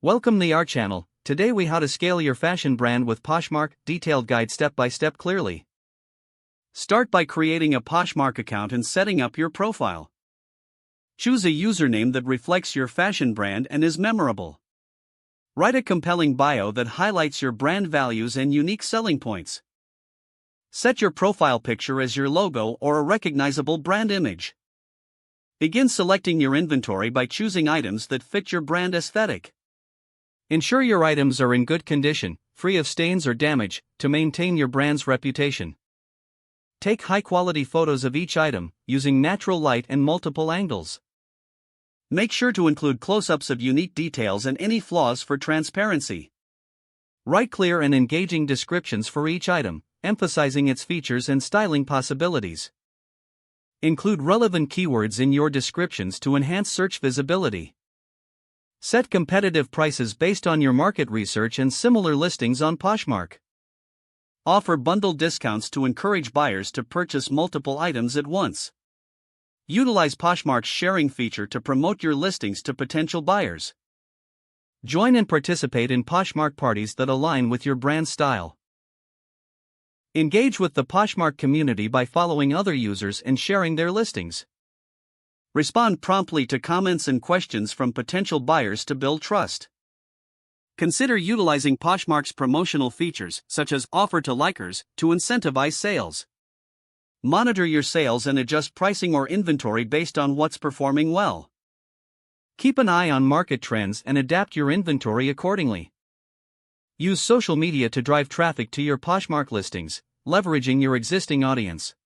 Welcome to our channel. Today we how to scale your fashion brand with Poshmark, detailed guide step by step clearly. Start by creating a Poshmark account and setting up your profile. Choose a username that reflects your fashion brand and is memorable. Write a compelling bio that highlights your brand values and unique selling points. Set your profile picture as your logo or a recognizable brand image. Begin selecting your inventory by choosing items that fit your brand aesthetic. Ensure your items are in good condition, free of stains or damage, to maintain your brand's reputation. Take high-quality photos of each item, using natural light and multiple angles. Make sure to include close-ups of unique details and any flaws for transparency. Write clear and engaging descriptions for each item, emphasizing its features and styling possibilities. Include relevant keywords in your descriptions to enhance search visibility. Set competitive prices based on your market research and similar listings on Poshmark. Offer bundle discounts to encourage buyers to purchase multiple items at once. Utilize Poshmark's sharing feature to promote your listings to potential buyers. Join and participate in Poshmark parties that align with your brand style. Engage with the Poshmark community by following other users and sharing their listings. Respond promptly to comments and questions from potential buyers to build trust. Consider utilizing Poshmark's promotional features, such as offer to likers, to incentivize sales. Monitor your sales and adjust pricing or inventory based on what's performing well. Keep an eye on market trends and adapt your inventory accordingly. Use social media to drive traffic to your Poshmark listings, leveraging your existing audience.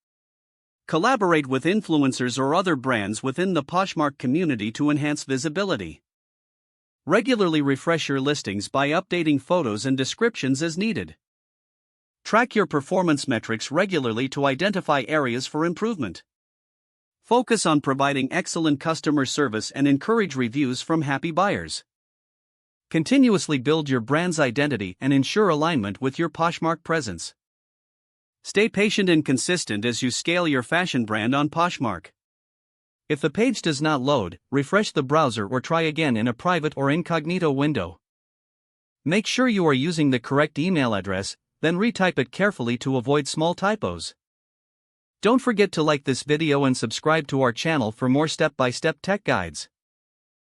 Collaborate with influencers or other brands within the Poshmark community to enhance visibility. Regularly refresh your listings by updating photos and descriptions as needed. Track your performance metrics regularly to identify areas for improvement. Focus on providing excellent customer service and encourage reviews from happy buyers. Continuously build your brand's identity and ensure alignment with your Poshmark presence. Stay patient and consistent as you scale your fashion brand on Poshmark. If the page does not load, refresh the browser or try again in a private or incognito window. Make sure you are using the correct email address, then retype it carefully to avoid small typos. Don't forget to like this video and subscribe to our channel for more step-by-step tech guides.